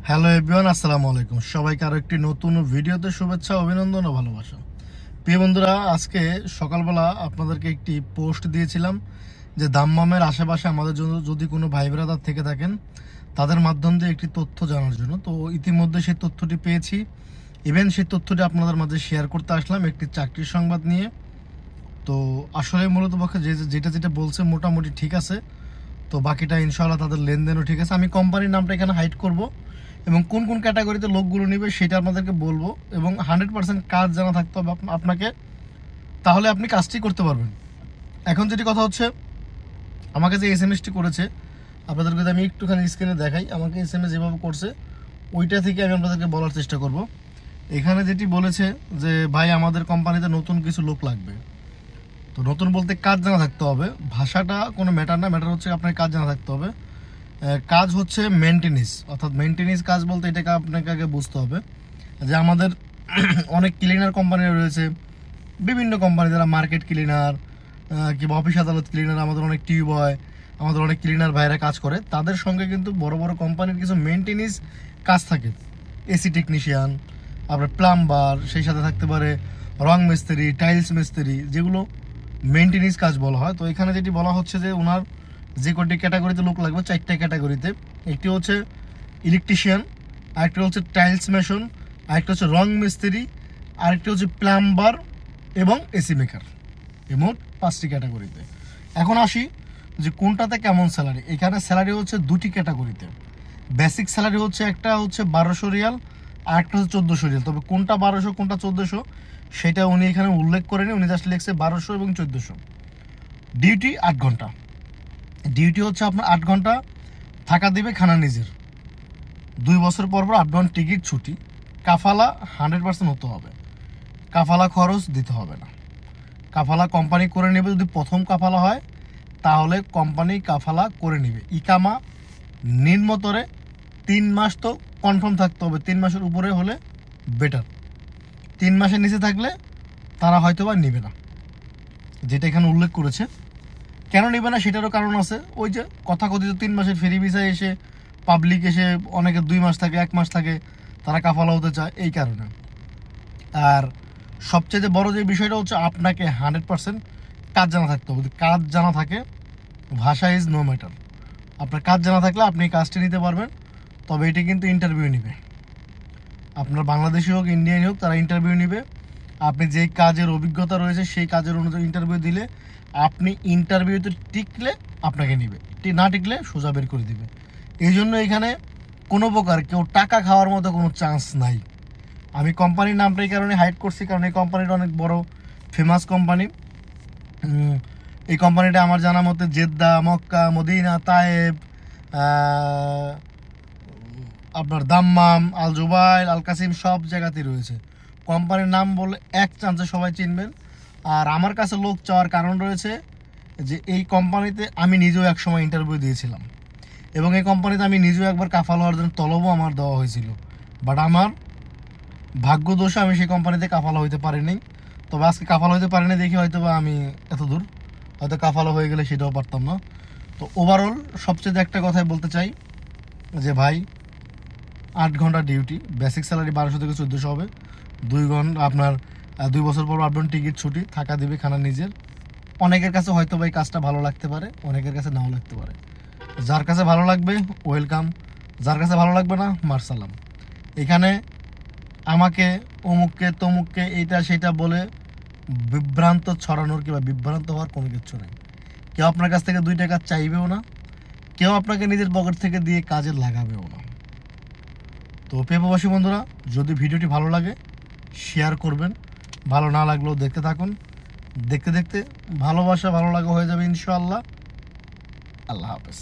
Hello everyone, আসসালামু আলাইকুম। সবাইকে আরো একটি নতুন ভিডিওতে শুভেচ্ছা, অভিনন্দন ও ভালোবাসা। প্রিয় বন্ধুরা, আজকে সকালবেলা আপনাদেরকে একটি পোস্ট দিয়েছিলাম যে দাম্মামের আশেপাশে আমাদের জন্য যদি কোনো ভাই ব্রাদার থেকে থাকেন তাদের মাধ্যম দিয়ে একটি তথ্য জানার জন্য। তো ইতিমধ্যে সেই তথ্যটি পেয়েছি। ইভেন সেই তথ্যটি আপনাদের মাঝে শেয়ার করতে আসলাম একটি চাকরির সংবাদ নিয়ে। তো আসলে মূলত পক্ষে যেটা যেটা বলছে মোটামুটি ঠিক আছে। তো বাকিটা ইনশাআল্লাহ তাদের লেনদেনও ঠিক আছে। আমি কোম্পানির নামটা এখানে হাইড করব এবং কোন কোন ক্যাটাগরিতে লোকগুলো নেবে সেটা আপনাদেরকে বলবো, এবং 100% কাজ জানা থাকতে হবে আপনাকে, তাহলে আপনি কাজটি করতে পারবেন। এখন যেটি কথা হচ্ছে, আমাকে যে এসএমএসটি করেছে আপনাদেরকে যদি আমি একটুখানি স্ক্রিনে দেখাই, আমাকে এসএমএস যেভাবে করছে ওইটা থেকে আমি আপনাদেরকে বলার চেষ্টা করব। এখানে যেটি বলেছে যে ভাই আমাদের কোম্পানিতে নতুন কিছু লোক লাগবে। তো নতুন বলতে কাজ জানা থাকতে হবে, ভাষাটা কোনো ম্যাটার না, ম্যাটার হচ্ছে আপনার কাজ জানা থাকতে হবে। কাজ হচ্ছে মেনটেনেন্স, অর্থাৎ মেনটেনেন্স কাজ বলতে এটাকে আপনাকে আগে বুঝতে হবে যে আমাদের অনেক ক্লিনার কোম্পানি রয়েছে, বিভিন্ন কোম্পানি যারা মার্কেট ক্লিনার কিংবা অফিস আদালত ক্লিনার, আমাদের অনেক টিউব হয়, আমাদের অনেক ক্লিনার ভাইরা কাজ করে, তাদের সঙ্গে কিন্তু বড় বড় কোম্পানির কিছু মেনটেনেন্স কাজ থাকে। এসি টেকনিশিয়ান, আপনার প্লাম্বার, সেই সাথে থাকতে পারে রং মিস্ত্রি, টাইলস মিস্ত্রি, যেগুলো মেনটেনেন্স কাজ বলা হয়। তো এখানে যেটি বলা হচ্ছে যে ওনার যে কটি ক্যাটাগরিতে লোক লাগবে, 4টা ক্যাটাগরিতে। একটি হচ্ছে ইলেকট্রিশিয়ান, আরেকটা হচ্ছে টাইলস মেশন, আরেকটা হচ্ছে রং মিস্ত্রি, আরেকটা হচ্ছে প্লাম্বার এবং এসি মেকার। মোট 5টি ক্যাটাগরিতে। এখন আসি যে কোনটাতে কেমন স্যালারি। এখানে স্যালারি হচ্ছে 2টি ক্যাটাগরিতে। বেসিক স্যালারি হচ্ছে একটা হচ্ছে 1200 রিয়াল, আর একটা হচ্ছে 1400 রিয়াল। তবে কোনটা 1200 কোনটা 1400 সেটা উনি এখানে উল্লেখ করেনি, উনি জাস্ট লিখছে 1200 এবং 1400। ডিউটি 8 ঘন্টা। ডিউটি হচ্ছে আপনার 8 ঘন্টা, থাকা দিবে খানা নিজের। 2 বছর পর পর আপ-ডাউন টিকিট ছুটি। কাফালা 100% হতে হবে, কাফালা খরচ দিতে হবে না। কাফালা কোম্পানি করে নেবে, যদি প্রথম কাফালা হয় তাহলে কোম্পানি কাফালা করে নেবে। ইকামা নিম্নতরে 3 মাস তো কনফার্ম থাকতে হবে, 3 মাসের উপরে হলে বেটার। 3 মাসের নিচে থাকলে তারা হয়তো বা নেবে না, যেটা এখানে উল্লেখ করেছে। কেন নেবে না সেটারও কারণ আছে। ওই যে কথাকথিত 3 মাসের ফ্রি ভিসায় এসে পাবলিক এসে অনেকে 2 মাস থাকে, 1 মাস থাকে, তারা কাফালা হতে চায় এই কারণে। আর সবচেয়ে বড় যে বিষয়টা হচ্ছে আপনাকে 100% কাজ জানা থাকতে হবে। যদি কাজ জানা থাকে, ভাষা ইজ নো ম্যাটার। আপনার কাজ জানা থাকলে আপনি কাজটি নিতে পারবেন। তবে এটি কিন্তু ইন্টারভিউ নিবে, আপনার বাংলাদেশি হোক ইন্ডিয়ান হোক, তারা ইন্টারভিউ নিবে। আপনি যেই কাজের অভিজ্ঞতা রয়েছে সেই কাজের অনুযায়ী ইন্টারভিউ দিলে, আপনি ইন্টারভিউতে টিকলে আপনাকে নিবে, না টিকলে সোজা বের করে দিবে। এই জন্য এখানে কোনো প্রকার কেউ টাকা খাওয়ার মতো কোনো চান্স নাই। আমি কোম্পানির নামটা এই কারণে হাইড করছি, কারণ এই কোম্পানিটা অনেক বড় ফেমাস কোম্পানি। এই কোম্পানিটা আমার জানা মতে জেদ্দা, মক্কা, মদিনা, তায়েব, আপনার দাম্মাম, আল জুবাইল, আল কাসিম সব জায়গাতেই রয়েছে। কোম্পানির নাম বলে এক চান্সে সবাই চিনবেন। আর আমার কাছে লোক চাওয়ার কারণ রয়েছে যে এই কোম্পানিতে আমি নিজেও এক সময় ইন্টারভিউ দিয়েছিলাম, এবং এই কোম্পানিতে আমি নিজেও একবার কাফাল হওয়ার জন্য তলবও আমার দেওয়া হয়েছিল। বাট আমার ভাগ্যদোষে আমি সেই কোম্পানিতে কাফালা হইতে পারিনি। তবে আজকে কাফালা হইতে পারিনি দেখি হয়তো বা আমি এত দূর, হয়তো কাফালা হয়ে গেলে সেটাও পারতাম না। তো ওভারঅল সবচেয়ে একটা কথাই বলতে চাই যে ভাই, 8 ঘন্টা ডিউটি, বেসিক স্যালারি 1200 থেকে 1400 হবে। 2 ঘন্টা আপনার 2 বছর পর আপডাউন টিকিট ছুটি, থাকা দিবে খানা নিজের। অনেকের কাছে হয়তো ভাই কাজটা ভালো লাগতে পারে, অনেকের কাছে নাও লাগতে পারে। যার কাছে ভালো লাগবে ওয়েলকাম, যার কাছে ভালো লাগবে না মারসালাম। এখানে আমাকে অমুককে তমুককে এইটা সেটা বলে বিভ্রান্ত ছড়ানোর কিংবা বিভ্রান্ত হওয়ার কোনো কিছু নেই। কেউ আপনার কাছ থেকে 2 টাকা চাইবেও না, কেউ আপনাকে নিজের পকেট থেকে দিয়ে কাজে লাগাবেও না। তো প্রিয় বন্ধুরা, যদি ভিডিওটি ভালো লাগে শেয়ার করবেন, ভালো না লাগলেও দেখতে থাকুন। দেখতে দেখতে ভালোবাসা ভালো লাগা হয়ে যাবে ইনশাআল্লাহ। আল্লাহ হাফেজ।